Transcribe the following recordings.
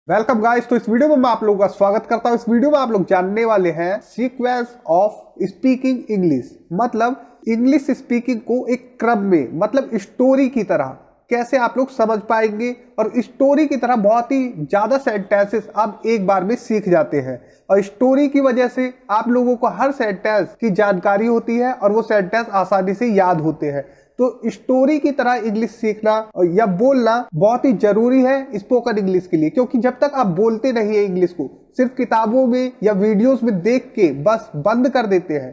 Welcome guys. तो इस video में मैं आप लोगों का स्वागत करता हूं। इस वीडियो में आप लोग जानने वाले हैं सीक्वेंस ऑफ स्पीकिंग इंग्लिश, मतलब इंग्लिश स्पीकिंग को एक क्रम में, मतलब स्टोरी की तरह कैसे आप लोग समझ पाएंगे। और स्टोरी की तरह बहुत ही ज़्यादा सेंटेंसेस आप एक बार में सीख जाते हैं और स्टोरी की वजह से आप लोगों को हर सेंटेंस की जानकारी होती है और वो सेंटेंस आसानी से याद होते हैं। तो स्टोरी की तरह इंग्लिश सीखना या बोलना बहुत ही जरूरी है स्पोकन इंग्लिश के लिए, क्योंकि जब तक आप बोलते नहीं है इंग्लिश को, सिर्फ किताबों में या वीडियोस में देख के बस बंद कर देते हैं,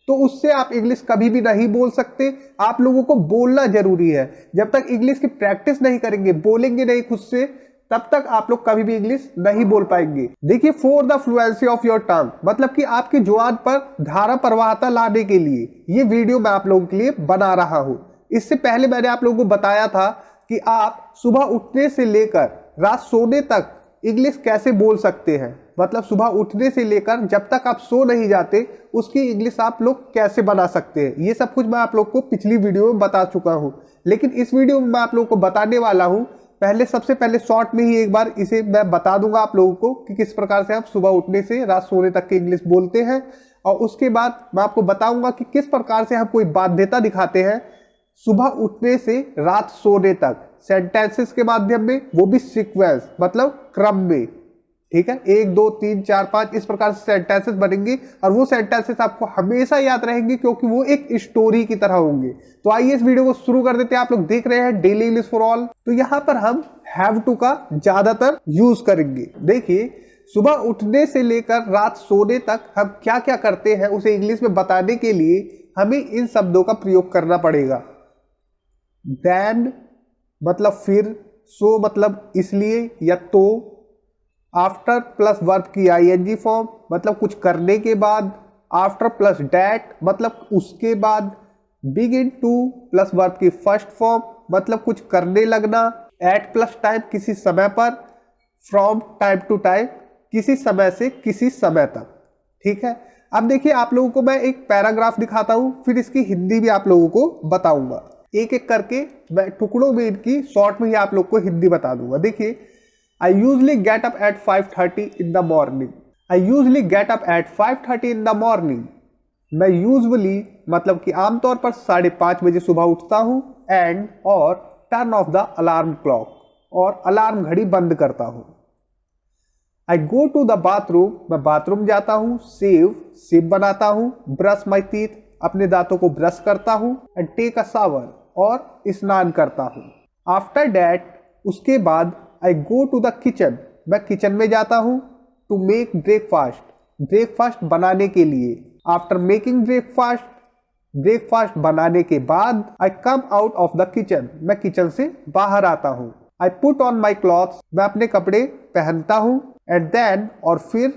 तो उससे आप इंग्लिश कभी भी नहीं बोल सकते। आप लोगों को बोलना जरूरी है। जब तक इंग्लिश की प्रैक्टिस नहीं करेंगे, बोलेंगे नहीं खुद से, तब तक आप लोग कभी भी इंग्लिश नहीं बोल पाएंगे। देखिए, for the fluency of your tongue, मतलब कि आपकी जुबान पर धारा प्रवाहता लाने के लिए ये वीडियो मैं आप लोगों के लिए बना रहा हूं। इससे पहले मैंने आप लोगों को बताया था कि आप सुबह उठने से लेकर रात सोने तक इंग्लिश कैसे बोल सकते हैं, मतलब सुबह उठने से लेकर जब तक आप सो नहीं जाते उसकी इंग्लिश आप लोग कैसे बना सकते हैं। ये सब कुछ मैं आप लोग को पिछली वीडियो में बता चुका हूं, लेकिन इस वीडियो में मैं आप लोगों को बताने वाला हूं। सबसे पहले शॉर्ट में ही एक बार इसे मैं बता दूंगा आप लोगों को कि किस प्रकार से आप सुबह उठने से रात सोने तक की इंग्लिश बोलते हैं, और उसके बाद मैं आपको बताऊंगा कि किस प्रकार से हम कोई बाध्यता दिखाते हैं सुबह उठने से रात सोने तक सेंटेंसेस के माध्यम में, वो भी सीक्वेंस मतलब क्रम में। ठीक है, 1 2 3 4 5 इस प्रकार से सेंटेंसेस बनेंगे और वो सेंटेंसेस आपको हमेशा याद रहेंगे क्योंकि वो एक स्टोरी की तरह होंगे। तो आइए इस वीडियो को शुरू कर देते हैं। आप लोग देख रहे हैं डेली इंग्लिश फॉर ऑल। तो यहाँ पर हम हैव टू का ज्यादातर यूज करेंगे। देखिए, सुबह उठने से लेकर रात सोने तक हम क्या क्या करते हैं उसे इंग्लिश में बताने के लिए हमें इन शब्दों का प्रयोग करना पड़ेगा। देन मतलब फिर, सो मतलब इसलिए या तो, आफ्टर प्लस वर्ब की आईएनजी फॉर्म मतलब कुछ करने के बाद, आफ्टर प्लस डैट मतलब उसके बाद, बिगिन टू प्लस वर्ब की फर्स्ट फॉर्म मतलब कुछ करने लगना, एट प्लस टाइम किसी समय पर, फ्रॉम टाइम टू टाइम किसी समय से किसी समय तक। ठीक है, अब देखिए आप लोगों को मैं एक पैराग्राफ दिखाता हूं, फिर इसकी हिंदी भी आप लोगों को बताऊंगा। एक एक करके मैं टुकड़ों में इनकी शॉर्ट में ही आप लोग को हिंदी बता दूंगा। देखिए, I usually get up at 5:30 in the morning. I usually get up at 5:30 in the morning. मैं usually मतलब कि आमतौर पर 5:30 बजे सुबह उठता हूँ, and और turn off the alarm clock और अलार्म घड़ी बंद करता हूँ। I go to the bathroom, मैं बाथरूम जाता हूँ, shave बनाता हूँ, brush my teeth अपने दांतों को ब्रश करता हूँ, and take a shower और स्नान करता हूँ। After that उसके बाद I go to the kitchen, मैं किचन में जाता हूँ, to make ब्रेकफास्ट बनाने के लिए। After making ब्रेकफास्ट बनाने के बाद I come out of the kitchen, मैं किचन से बाहर आता हूँ। I put on my clothes, मैं अपने कपड़े पहनता हूँ, and then और फिर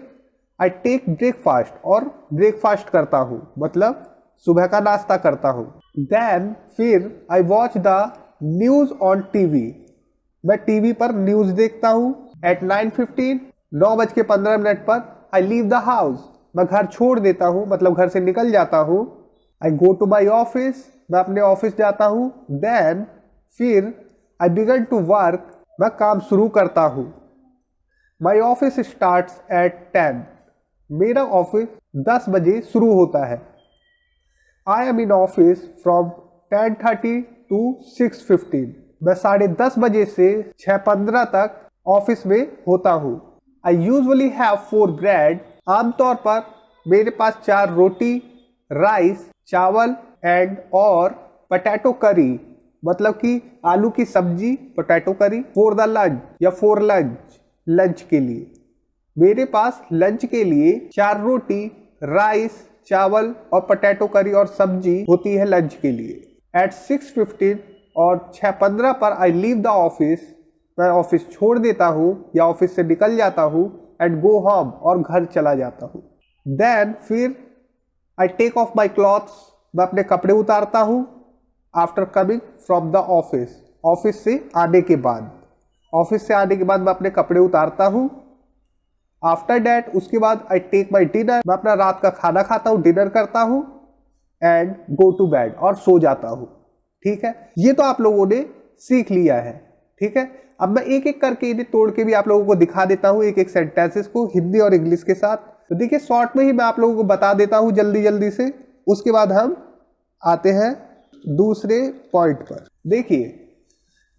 I take breakfast और ब्रेकफास्ट करता हूँ, मतलब सुबह का नाश्ता करता हूँ। Then फिर I watch the news on TV, मैं टीवी पर न्यूज देखता हूँ। एट 9:15 9:15 पर आई लीव द हाउस, मैं घर छोड़ देता हूँ, मतलब घर से निकल जाता हूँ। I go to my office, मैं अपने ऑफिस जाता हूँ। देन फिर आई बिगन टू वर्क, मैं काम शुरू करता हूँ। माई ऑफिस स्टार्ट्स एट 10, मेरा ऑफिस 10 बजे शुरू होता है। आई am in office from 10:30 to 6:15, मैं 10:30 बजे से 6:15 तक ऑफिस में होता हूँ। आई यूजली हैव 4 ब्रेड, आमतौर पर मेरे पास 4 रोटी, राइस चावल, एंड और पोटैटो करी मतलब कि आलू की सब्जी, पोटैटो करी, फॉर द लंच या फॉर लंच के लिए। मेरे पास लंच के लिए 4 रोटी, राइस चावल और पोटैटो करी और सब्जी होती है लंच के लिए। एट 6:15 और 6:15 पर आई लीव द ऑफिस, मैं ऑफिस छोड़ देता हूँ या ऑफिस से निकल जाता हूँ, एंड गो होम और घर चला जाता हूँ। देन फिर I take off my clothes, मैं अपने कपड़े उतारता हूँ। After coming from the office से आने के बाद मैं अपने कपड़े उतारता हूँ। आफ्टर डैट उसके बाद आई टेक माई डिनर, मैं अपना रात का खाना खाता हूँ, डिनर करता हूँ, एंड गो टू बेड और सो जाता हूँ। ठीक है, ये तो आप लोगों ने सीख लिया है। ठीक है, अब मैं एक एक करके इन्हें तोड़ के भी आप लोगों को दिखा देता हूँ, एक एक सेंटेंसेस को हिंदी और इंग्लिश के साथ। तो देखिए शॉर्ट में ही मैं आप लोगों को बता देता हूँ जल्दी जल्दी से, उसके बाद हम आते हैं दूसरे पॉइंट पर। देखिए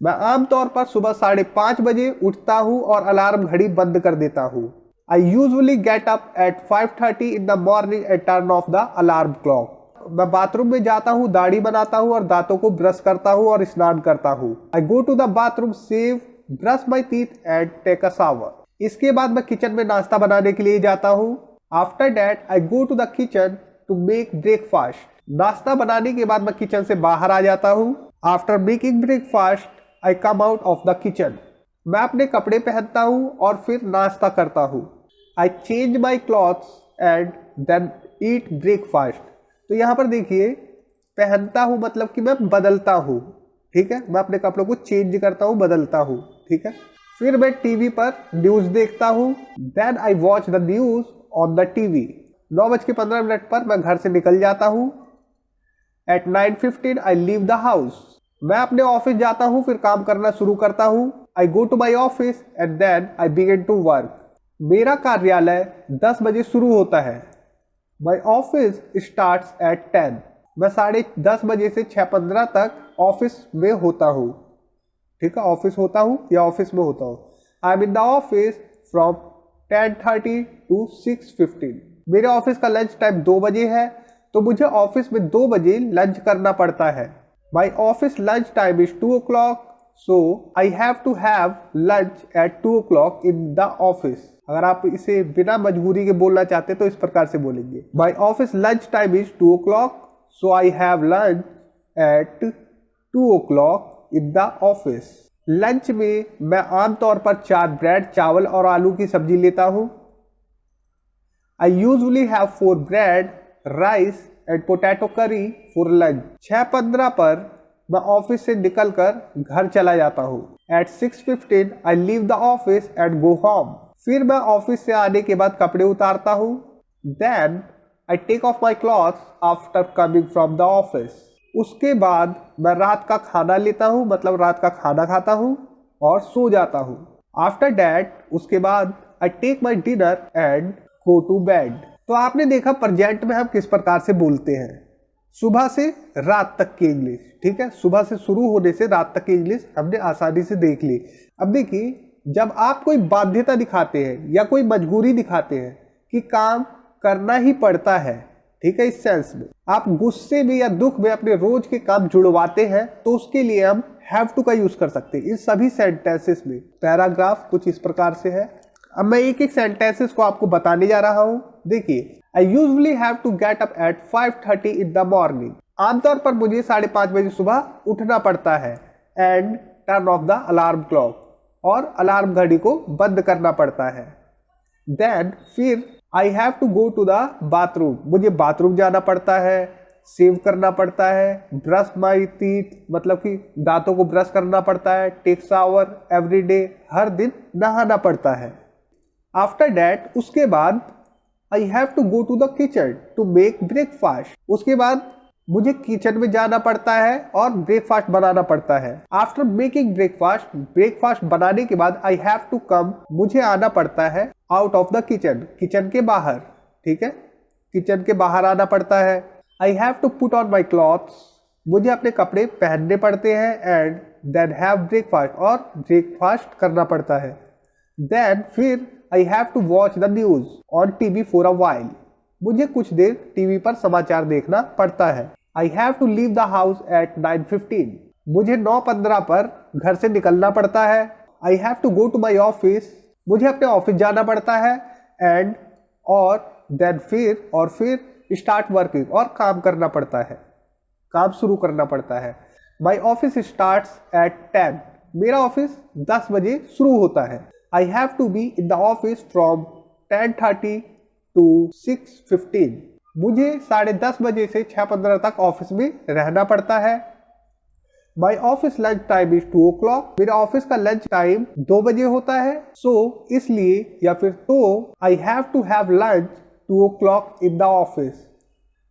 मैं आमतौर पर सुबह 5:30 बजे उठता हूँ और अलार्म घड़ी बंद कर देता हूँ। I usually gate up at 5:30 in the morning and turn off the alarm clock. मैं बाथरूम में जाता हूँ, दाढ़ी बनाता हूँ और दांतों को ब्रश करता हूँ और स्नान करता हूँ। I go to the bathroom, shave, brush my teeth and take a shower. इसके बाद मैं किचन में नाश्ता बनाने के लिए जाता हूँ। After that I go to the kitchen to make breakfast. नाश्ता बनाने के बाद मैं किचन से बाहर आ जाता हूँ। After making breakfast I come out of the kitchen. मैं अपने कपड़े पहनता हूँ और फिर नाश्ता करता हूँ। I change my clothes and then eat breakfast. तो यहाँ पर देखिए पहनता हूँ मतलब कि मैं बदलता हूँ, ठीक है, मैं अपने कपड़ों को चेंज करता हूँ, बदलता हूँ, ठीक है। फिर मैं टीवी पर न्यूज देखता हूँ। Then I watch the news on the TV. 9:15 पर मैं घर से निकल जाता हूँ। At 9:15 I leave the house. मैं अपने ऑफिस जाता हूँ, फिर काम करना शुरू करता हूँ। I go to my office and then I begin to work. मेरा कार्यालय 10 बजे शुरू होता है। My office starts at 10। मैं 10:30 बजे से 6:15 तक ऑफिस में होता हूँ, ठीक है, ऑफिस होता हूँ या ऑफिस में होता हूँ। I am in the office from 10:30 to 6:15। मेरे ऑफिस का लंच टाइम 2 बजे है, तो मुझे ऑफिस में 2 बजे लंच करना पड़ता है। My office lunch time is 2 o'clock, so I have to have lunch at 2 o'clock in the office. अगर आप इसे बिना मजबूरी के बोलना चाहते तो इस प्रकार से बोलेंगे, my office lunch time is 2 o'clock, so I have lunch at 2 o'clock in the office. Lunch में मैं आमतौर पर 4 ब्रेड, चावल और आलू की सब्जी लेता हूँ। आई usually have 4 bread, rice and potato करी फॉर लंच। 6:15 पर मैं ऑफिस से निकलकर घर चला जाता हूँ। At 6:15 I leave the office and go home. फिर मैं ऑफिस से आने के बाद कपड़े उतारता हूँ। Then I take off my clothes after coming from the office. उसके बाद मैं रात का खाना लेता हूँ, मतलब रात का खाना खाता हूँ और सो जाता हूँ। आफ्टर दैट उसके बाद I take my dinner and go to bed. तो आपने देखा प्रेजेंट में हम किस प्रकार से बोलते हैं, सुबह से रात तक की इंग्लिश, ठीक है, सुबह से शुरू होने से रात तक की इंग्लिश हमने आसानी से देख ली। अब देखिए जब आप कोई बाध्यता दिखाते हैं या कोई मजबूरी दिखाते हैं कि काम करना ही पड़ता है, ठीक है, इस सेंस में आप गुस्से में या दुख में अपने रोज के काम जुड़वाते हैं, तो उसके लिए हम हैव टू का यूज कर सकते हैं इन सभी सेंटेंसेस में। पैराग्राफ कुछ इस प्रकार से है। अब मैं एक एक सेंटेंसेस को आपको बताने जा रहा हूं। देखिए, I usually have to get up at 5:30 in the morning. आमतौर पर मुझे 5:30 बजे सुबह उठना पड़ता है। And turn off the alarm clock, और अलार्म घड़ी को बंद करना पड़ता है। देन फिर I have to go to the bathroom, मुझे बाथरूम जाना पड़ता है, सेव करना पड़ता है, ब्रश माई टीथ मतलब कि दांतों को ब्रश करना पड़ता है, टेक शावर एवरी डे, हर दिन नहाना पड़ता है। आफ्टर दैट उसके बाद I have to go to the kitchen to make breakfast. उसके बाद मुझे किचन में जाना पड़ता है और ब्रेकफास्ट बनाना पड़ता है। आफ्टर मेकिंग ब्रेकफास्ट, ब्रेकफास्ट बनाने के बाद आई हैव टू कम, मुझे आना पड़ता है out of the kitchen, kitchen के बाहर, ठीक है, किचन के बाहर आना पड़ता है। I have to put on my clothes, मुझे अपने कपड़े पहनने पड़ते हैं। एंड देन हैव ब्रेकफास्ट, और ब्रेकफास्ट करना पड़ता है। देन फिर I have to watch the news on TV for a while, मुझे कुछ देर टीवी पर समाचार देखना पड़ता है। I have to leave the house at 9:15, मुझे 9:15 पर घर से निकलना पड़ता है। I have to go to my office, मुझे अपने ऑफिस जाना पड़ता है। एंड और देन फिर स्टार्ट वर्किंग, और काम करना पड़ता है, काम शुरू करना पड़ता है। माई ऑफिस स्टार्ट्स एट 10, मेरा ऑफिस 10 बजे शुरू होता है। I have to be in the office from 10:30 to 6:15, मुझे 10:30 बजे से 6:15 तक ऑफिस में रहना पड़ता है। My office lunch time is 2 o'clock, मेरा ऑफिस का लंच टाइम 2 बजे होता है। सो इसलिए या फिर तो I have to have lunch 2 o'clock in the office,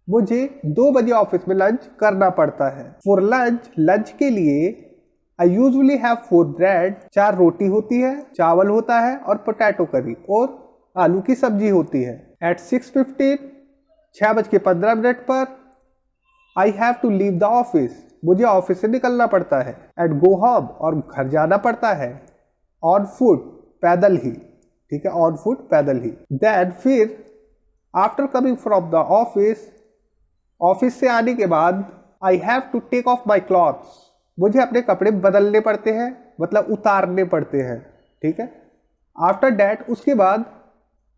मुझे 2 बजे ऑफिस में लंच करना पड़ता है। फॉर लंच, लंच के लिए आई यूजुअली हैव 4 ब्रेड, 4 रोटी होती है, चावल होता है और पोटैटो करी और आलू की सब्जी होती है। एट 6:15, 6:15 पर I have to leave the office, मुझे ऑफिस से निकलना पड़ता है। एट गो होम, और घर जाना पड़ता है। ऑन फुट, पैदल ही, ठीक है, ऑन फुट पैदल ही। देन फिर after coming from the office, office से आने के बाद I have to take off my clothes, मुझे अपने कपड़े बदलने पड़ते हैं, मतलब उतारने पड़ते हैं, ठीक है। आफ्टर डैट, उसके बाद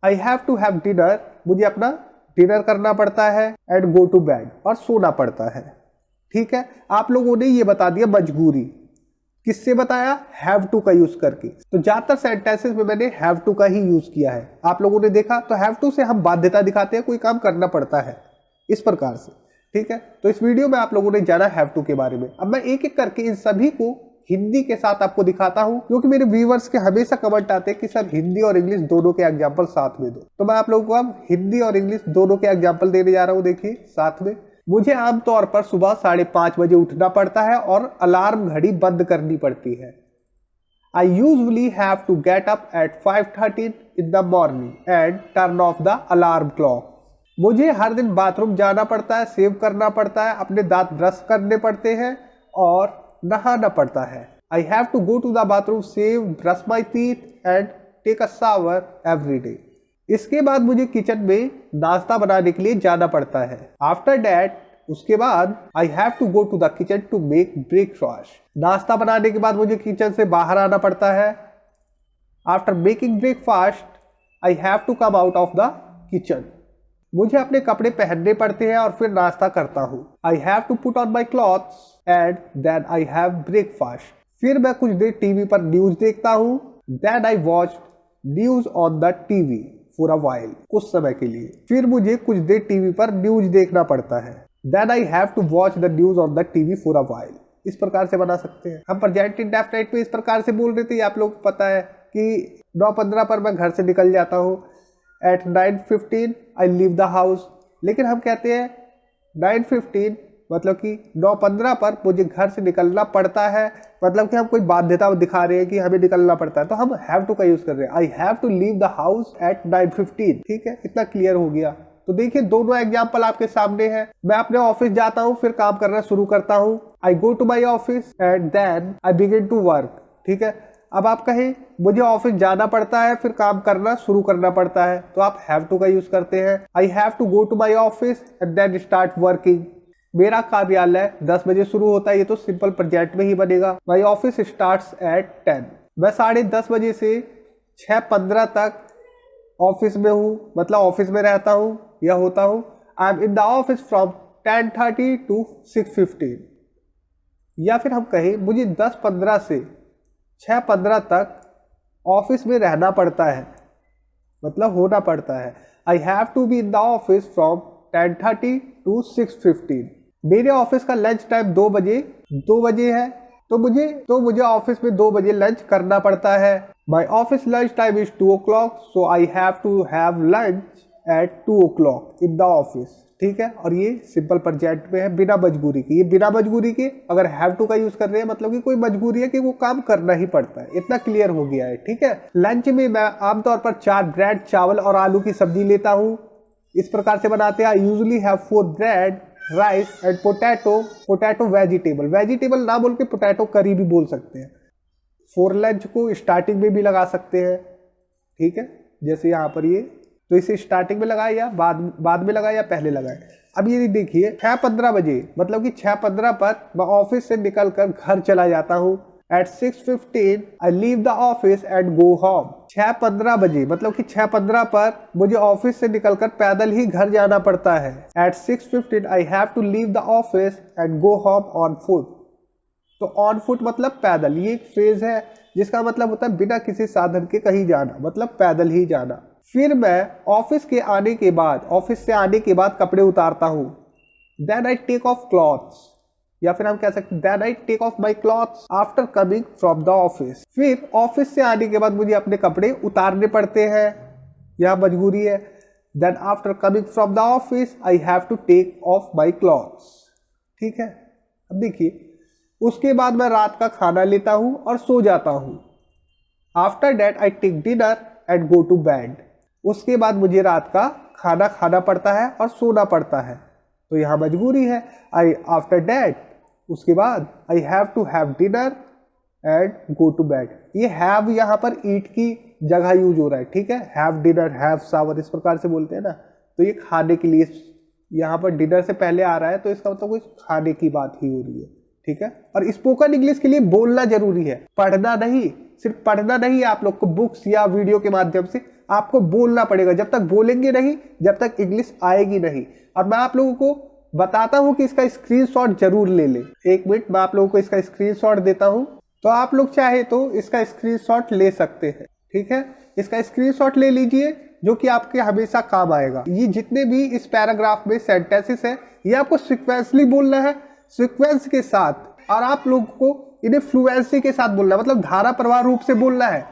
I have to have dinner, मुझे अपना डिनर करना पड़ता है। एंड गो टू बेड, और सोना पड़ता है, ठीक है। आप लोगों ने ये बता दिया मजबूरी, किससे बताया? हैव टू का यूज करके। तो ज्यादातर सेंटेंसेस में मैंने हैव टू का ही यूज किया है, आप लोगों ने देखा। तो हैव टू से हम बाध्यता दिखाते हैं, कोई काम करना पड़ता है, इस प्रकार से, ठीक है। तो इस वीडियो में आप लोगों ने जाना हैव टू के बारे में। अब मैं एक एक करके इन सभी को हिंदी के साथ आपको दिखाता हूं, क्योंकि मेरे व्यूअर्स के हमेशा कमेंट आते हैं कि सर हिंदी और इंग्लिश दोनों के एग्जाम्पल साथ में दो। तो मैं आप लोगों को अब हिंदी और इंग्लिश दोनों के एग्जाम्पल देने जा रहा हूं। देखिए साथ में, मुझे आमतौर पर सुबह 5:30 बजे उठना पड़ता है और अलार्म घड़ी बंद करनी पड़ती है। I usually have to get up at 5:30 in the morning and turn off the alarm clock. मुझे हर दिन बाथरूम जाना पड़ता है, सेव करना पड़ता है, अपने दांत ब्रश करने पड़ते हैं और नहाना पड़ता है। I have to go to the bathroom, save, brush my teeth and take a shower every day. इसके बाद मुझे किचन में नाश्ता बनाने के लिए जाना पड़ता है। आफ्टर डैट, उसके बाद I have to go to the kitchen to make breakfast, नाश्ता बनाने के बाद मुझे किचन से बाहर आना पड़ता है। After making breakfast, I have to come out of the kitchen, मुझे अपने कपड़े पहनने पड़ते हैं और फिर नाश्ता करता हूँ। I have to put on my clothes and then I have breakfast. फिर मैं कुछ देर टीवी पर न्यूज देखता हूँ। Then I watch news on the TV for a while, कुछ समय के लिए। फिर मुझे कुछ देर टीवी पर न्यूज देखना पड़ता है। Then I have to watch the news on the TV for a while. इस प्रकार से बना सकते हैं हम। प्रेजेंट इंडेफिनिट में इस प्रकार से बोल रहे थे, आप लोग को पता है कि 9:15 पर मैं घर से निकल जाता हूँ। At 9:15 I leave the house, लेकिन हम कहते हैं 9:15 मतलब कि 9:15 पर मुझे घर से निकलना पड़ता है, मतलब कि हम कोई बाध्यता दिखा रहे हैं कि हमें निकलना पड़ता है, तो हम हैव टू का यूज कर रहे हैं। I have to leave the house at 9:15, ठीक है, इतना क्लियर हो गया। तो देखिए दोनों एग्जाम्पल आपके सामने है। मैं अपने ऑफिस जाता हूँ, फिर काम करना शुरू करता हूँ। I go to my office and then I begin to work, ठीक है। अब आप कहें मुझे ऑफिस जाना पड़ता है, फिर काम करना शुरू करना पड़ता है, तो आप हैव टू का यूज करते हैं। I have to go to my office and then start working, मेरा कार्यालय 10 बजे शुरू होता है, ये तो सिंपल प्रेजेंट में ही बनेगा। माई ऑफिस स्टार्ट्स एट 10, मैं 10:30 बजे से 6:15 तक ऑफिस में हूँ, मतलब ऑफिस में रहता हूँ या होता हूँ। I am in the office from 10:30 to 6:15, या फिर हम कहें मुझे 10:15 से 6:15 तक ऑफिस में रहना पड़ता है, मतलब होना पड़ता है। I have to be in the office from 10:30 to 6:15। मेरे ऑफिस का लंच टाइम 2 बजे है, तो मुझे ऑफिस में 2 बजे लंच करना पड़ता है। My office lunch time is 2 o'clock, so I have to have lunch at 2 o'clock in the office, ठीक है। और ये सिंपल प्रेजेंट में है, बिना मजबूरी के। ये बिना मजबूरी के अगर हैव टू का यूज कर रहे हैं, मतलब कि कोई मजबूरी है कि वो काम करना ही पड़ता है, इतना क्लियर हो गया है, ठीक है। लंच में मैं आमतौर पर 4 ब्रेड, चावल और आलू की सब्जी लेता हूँ। इस प्रकार से बनाते हैं। आई usually have 4 bread, rice and potato vegetable ना बोल के पोटैटो करी भी बोल सकते हैं। फॉर लंच को स्टार्टिंग में भी लगा सकते हैं, ठीक है, जैसे यहाँ पर ये, तो इसे स्टार्टिंग में लगाए या बाद में लगाए या पहले लगाए। अब ये देखिए 6:15 बजे, मतलब कि 6:15 पर मैं ऑफिस से निकलकर घर चला जाता हूँ। At 6:15 I leave the office and go home. 6:15 बजे, मतलब कि 6:15 पर मुझे ऑफिस से निकलकर पैदल ही घर जाना पड़ता है। At 6:15 I have to leave the office and go home on foot. तो ऑन फुट मतलब पैदल, ये एक फ्रेज है जिसका मतलब होता है बिना किसी साधन के कहीं जाना, मतलब पैदल ही जाना। फिर मैं ऑफिस से आने के बाद कपड़े उतारता हूँ। Then I take off clothes, या फिर हम कह सकते हैं then I take off my clothes after coming from the office. फिर ऑफिस से आने के बाद मुझे अपने कपड़े उतारने पड़ते हैं, यह मजबूरी है। Then after coming from the office I have to take off my clothes, ठीक है। अब देखिए उसके बाद मैं रात का खाना लेता हूँ और सो जाता हूँ। After that I take dinner and go to bed. उसके बाद मुझे रात का खाना खाना पड़ता है और सोना पड़ता है, तो यहाँ मजबूरी है। आई आफ्टर दैट, उसके बाद I have to have dinner and go to bed. ये हैव यहाँ पर ईट की जगह यूज हो रहा है, ठीक है। हैव डिनर, हैव शावर, इस प्रकार से बोलते हैं ना, तो ये खाने के लिए यहाँ पर डिनर से पहले आ रहा है, तो इसका मतलब कुछ खाने की बात ही हो रही है, ठीक है। और स्पोकन इंग्लिश के लिए बोलना जरूरी है, पढ़ना नहीं। सिर्फ पढ़ना नहीं, आप लोग को बुक्स या वीडियो के माध्यम से आपको बोलना पड़ेगा। जब तक बोलेंगे नहीं, जब तक इंग्लिश आएगी नहीं। और मैं आप लोगों को बताता हूं कि इसका स्क्रीनशॉट जरूर ले लें। एक मिनट, मैं आप लोगों को इसका स्क्रीनशॉट देता हूं, तो आप लोग चाहे तो इसका स्क्रीनशॉट ले सकते हैं, ठीक है। इसका स्क्रीनशॉट ले लीजिए, जो कि आपके हमेशा काम आएगा। ये जितने भी इस पैराग्राफ में सेंटेंसेस है, ये आपको सीक्वेंसली बोलना है, सीक्वेंस के साथ, और आप लोगों को इन्हें फ्लुएंसी के साथ बोलना है, मतलब धारा प्रवाह रूप से बोलना है।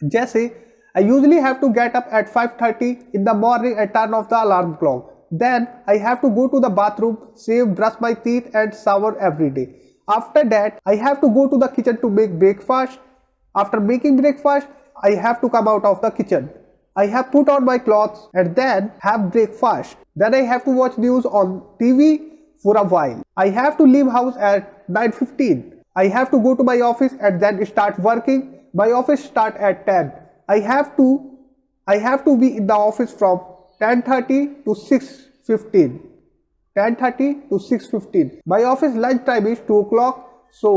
जैसे I usually have to get up at 5:30 in the morning and turn off the alarm clock. Then I have to go to the bathroom, shave, brush my teeth and shower every day. After that, I have to go to the kitchen to make breakfast. After making breakfast, I have to come out of the kitchen. I have put on my clothes and then have breakfast. Then I have to watch news on TV for a while. I have to leave house at 9:15. I have to go to my office and then start working. My office start at 10. I have to be in the office from 10:30 to 6:15. 10:30 to 6:15. My office lunch time is 2 o'clock. So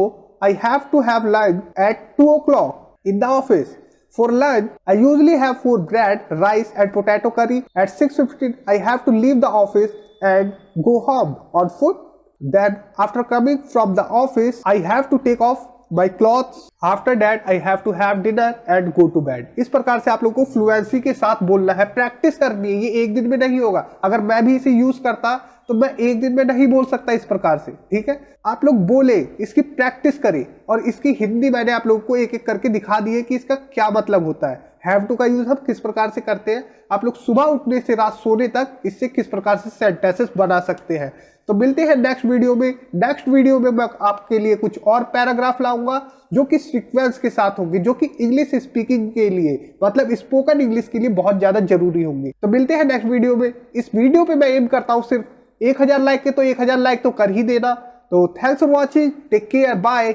I have to have lunch at 2 o'clock in the office. For lunch, I usually have 4 bread, rice and potato curry. At 6:15, I have to leave the office and go home on foot. Then after coming from the office, I have to take off my clothes. After that, I have to have dinner and go to bed. इस प्रकार से आप लोगों को fluency के साथ बोलना है, प्रैक्टिस करनी है। ये एक दिन में नहीं होगा। अगर मैं भी इसे यूज करता तो मैं एक दिन में नहीं बोल सकता इस प्रकार से, ठीक है। आप लोग बोले, इसकी प्रैक्टिस करें, और इसकी हिंदी मैंने आप लोगों को एक एक करके दिखा दी है कि इसका क्या मतलब होता है। हैव टू का यूज हम किस प्रकार से करते हैं, आप लोग सुबह उठने से रात सोने तक इससे किस प्रकार से सेंटेंसेस बना सकते हैं। तो मिलते हैं नेक्स्ट वीडियो में। नेक्स्ट वीडियो में मैं आपके लिए कुछ और पैराग्राफ लाऊंगा जो कि सीक्वेंस के साथ होंगे, जो कि इंग्लिश स्पीकिंग के लिए, मतलब स्पोकन इंग्लिश के लिए बहुत ज्यादा जरूरी होंगे। तो मिलते हैं नेक्स्ट वीडियो में। इस वीडियो पे मैं एम करता हूँ सिर्फ 1000 लाइक के, तो 1000 लाइक तो कर ही देना। तो thanks for watching, take care, bye.